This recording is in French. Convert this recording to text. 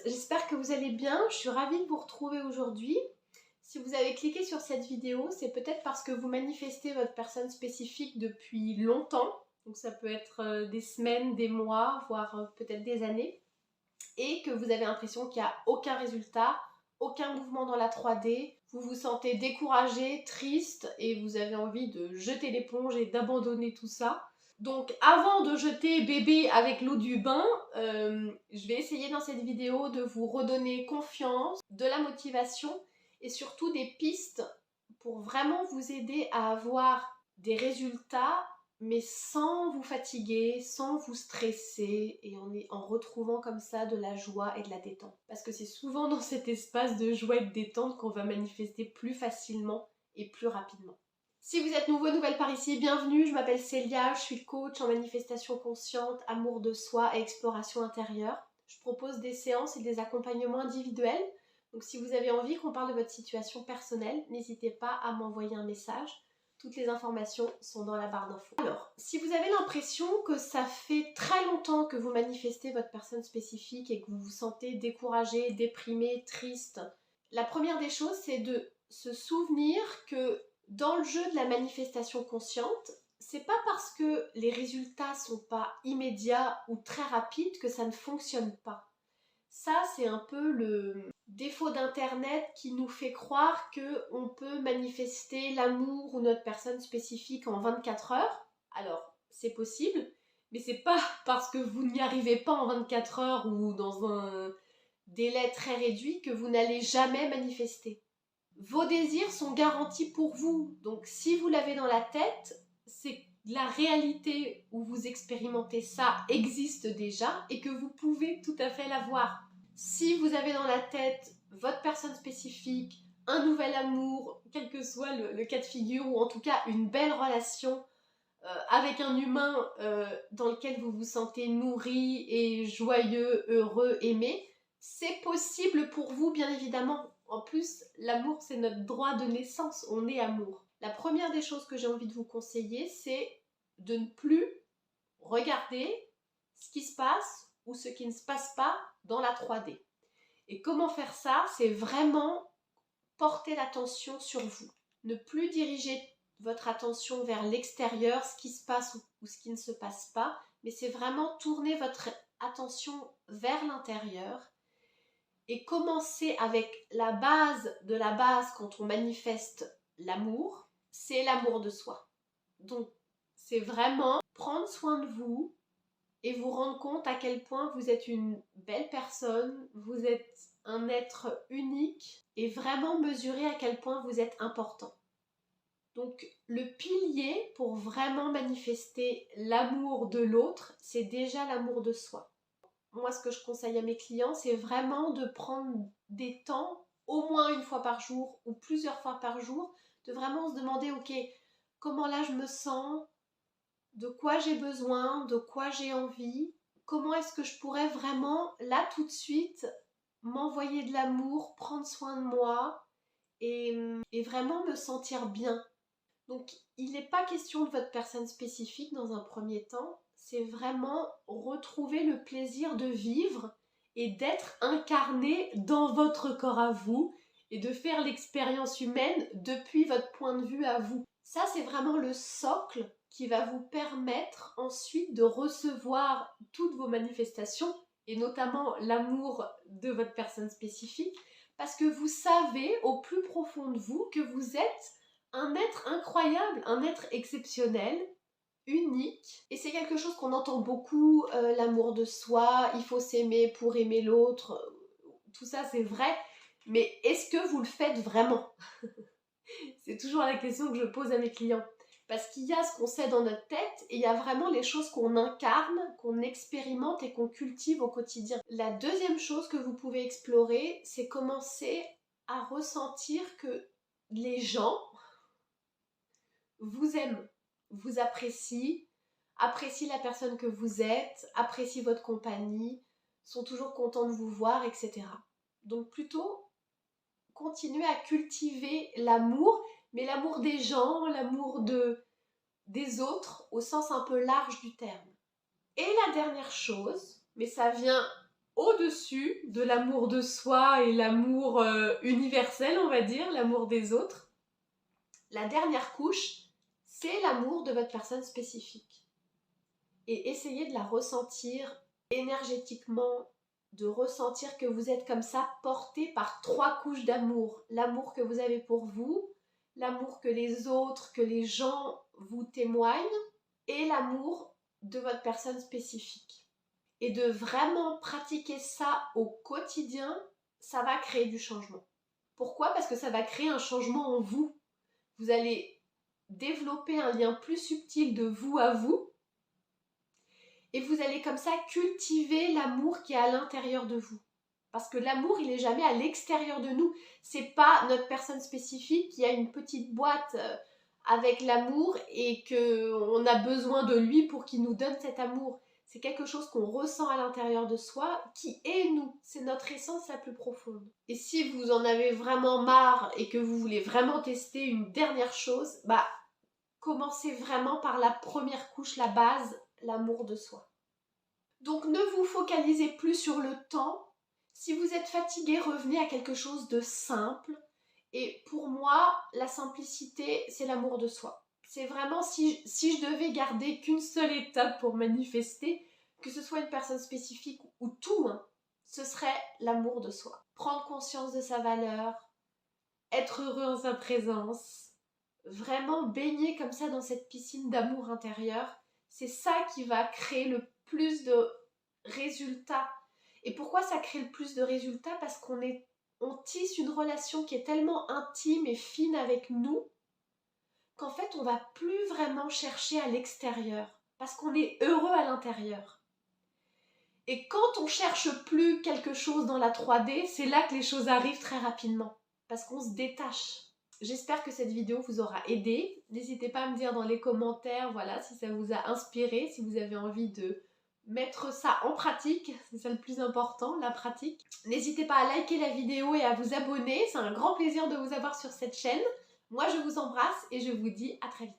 j'espère que vous allez bien. Je suis ravie de vous retrouver aujourd'hui. Si vous avez cliqué sur cette vidéo, c'est peut-être parce que vous manifestez votre personne spécifique depuis longtemps. Donc ça peut être des semaines, des mois, voire peut-être des années. Et que vous avez l'impression qu'il n'y a aucun résultat, aucun mouvement dans la 3D. Vous vous sentez découragé, triste et vous avez envie de jeter l'éponge et d'abandonner tout ça. Donc avant de jeter bébé avec l'eau du bain, je vais essayer dans cette vidéo de vous redonner confiance, de la motivation et surtout des pistes pour vraiment vous aider à avoir des résultats mais sans vous fatiguer, sans vous stresser et en retrouvant comme ça de la joie et de la détente. Parce que c'est souvent dans cet espace de joie et de détente qu'on va manifester plus facilement et plus rapidement. Si vous êtes nouveau, nouvelle par ici, bienvenue, je m'appelle Célia, je suis coach en manifestation consciente, amour de soi et exploration intérieure. Je propose des séances et des accompagnements individuels. Donc si vous avez envie qu'on parle de votre situation personnelle, n'hésitez pas à m'envoyer un message. Toutes les informations sont dans la barre d'infos. Alors, si vous avez l'impression que ça fait très longtemps que vous manifestez votre personne spécifique et que vous vous sentez découragé, déprimé, triste, la première des choses, c'est de se souvenir que dans le jeu de la manifestation consciente, c'est pas parce que les résultats sont pas immédiats ou très rapides que ça ne fonctionne pas. Ça, c'est un peu le défaut d'Internet qui nous fait croire qu'on peut manifester l'amour ou notre personne spécifique en 24 heures. Alors, c'est possible, mais c'est pas parce que vous n'y arrivez pas en 24 heures ou dans un délai très réduit que vous n'allez jamais manifester. Vos désirs sont garantis pour vous, donc si vous l'avez dans la tête, c'est la réalité où vous expérimentez ça existe déjà et que vous pouvez tout à fait l'avoir. Si vous avez dans la tête votre personne spécifique, un nouvel amour, quel que soit le cas de figure, ou en tout cas une belle relation avec un humain dans lequel vous vous sentez nourri et joyeux, heureux, aimé, c'est possible pour vous bien évidemment. En plus, l'amour c'est notre droit de naissance, on est amour. La première des choses que j'ai envie de vous conseiller, c'est de ne plus regarder ce qui se passe ou ce qui ne se passe pas dans la 3D. Et comment faire ça? C'est vraiment porter l'attention sur vous. Ne plus diriger votre attention vers l'extérieur, ce qui se passe ou ce qui ne se passe pas, mais c'est vraiment tourner votre attention vers l'intérieur et commencer avec la base de la base quand on manifeste l'amour, c'est l'amour de soi. Donc, c'est vraiment prendre soin de vous et vous rendre compte à quel point vous êtes une belle personne, vous êtes un être unique et vraiment mesurer à quel point vous êtes important. Donc le pilier pour vraiment manifester l'amour de l'autre, c'est déjà l'amour de soi. Moi, ce que je conseille à mes clients, c'est vraiment de prendre des temps, au moins une fois par jour ou plusieurs fois par jour, de vraiment se demander, ok, comment là je me sens, de quoi j'ai besoin, de quoi j'ai envie, comment est-ce que je pourrais vraiment, là tout de suite, m'envoyer de l'amour, prendre soin de moi et vraiment me sentir bien. Donc, il n'est pas question de votre personne spécifique dans un premier temps, c'est vraiment retrouver le plaisir de vivre et d'être incarné dans votre corps à vous et de faire l'expérience humaine depuis votre point de vue à vous. Ça, c'est vraiment le socle qui va vous permettre ensuite de recevoir toutes vos manifestations et notamment l'amour de votre personne spécifique parce que vous savez au plus profond de vous que vous êtes un être incroyable, un être exceptionnel, unique. Et c'est quelque chose qu'on entend beaucoup, l'amour de soi, il faut s'aimer pour aimer l'autre. Tout ça, c'est vrai. Mais est-ce que vous le faites vraiment? C'est toujours la question que je pose à mes clients. Parce qu'il y a ce qu'on sait dans notre tête et il y a vraiment les choses qu'on incarne, qu'on expérimente et qu'on cultive au quotidien. La deuxième chose que vous pouvez explorer, c'est commencer à ressentir que les gens vous aiment, vous apprécient, apprécient la personne que vous êtes, apprécient votre compagnie, sont toujours contents de vous voir, etc. Donc plutôt continuer à cultiver l'amour, mais l'amour des gens, l'amour des autres, au sens un peu large du terme. Et la dernière chose, mais ça vient au-dessus de l'amour de soi et l'amour universel, on va dire, l'amour des autres. La dernière couche, c'est l'amour de votre personne spécifique. Et essayez de la ressentir énergétiquement, de ressentir que vous êtes comme ça porté par 3 couches d'amour. L'amour que vous avez pour vous, l'amour que les autres, que les gens vous témoignent et l'amour de votre personne spécifique. Et de vraiment pratiquer ça au quotidien, ça va créer du changement. Pourquoi? Parce que ça va créer un changement en vous. Vous allez développer un lien plus subtil de vous à vous et vous allez comme ça cultiver l'amour qui est à l'intérieur de vous. Parce que l'amour, il n'est jamais à l'extérieur de nous. C'est pas notre personne spécifique qui a une petite boîte avec l'amour et qu'on a besoin de lui pour qu'il nous donne cet amour. C'est quelque chose qu'on ressent à l'intérieur de soi, qui est nous. C'est notre essence la plus profonde. Et si vous en avez vraiment marre et que vous voulez vraiment tester une dernière chose, commencez vraiment par la première couche, la base, l'amour de soi. Donc ne vous focalisez plus sur le temps. Si vous êtes fatigué, revenez à quelque chose de simple. Et pour moi, la simplicité, c'est l'amour de soi. C'est vraiment, si je devais garder qu'une seule étape pour manifester, que ce soit une personne spécifique ou tout, ce serait l'amour de soi. Prendre conscience de sa valeur, être heureux en sa présence, vraiment baigner comme ça dans cette piscine d'amour intérieur, c'est ça qui va créer le plus de résultats. Et pourquoi ça crée le plus de résultats? Parce qu'on tisse une relation qui est tellement intime et fine avec nous qu'en fait on va plus vraiment chercher à l'extérieur parce qu'on est heureux à l'intérieur. Et quand on cherche plus quelque chose dans la 3D, c'est là que les choses arrivent très rapidement parce qu'on se détache. J'espère que cette vidéo vous aura aidé. N'hésitez pas à me dire dans les commentaires, voilà, si ça vous a inspiré, si vous avez envie de mettre ça en pratique, c'est ça le plus important, la pratique. N'hésitez pas à liker la vidéo et à vous abonner, c'est un grand plaisir de vous avoir sur cette chaîne. Moi je vous embrasse et je vous dis à très vite.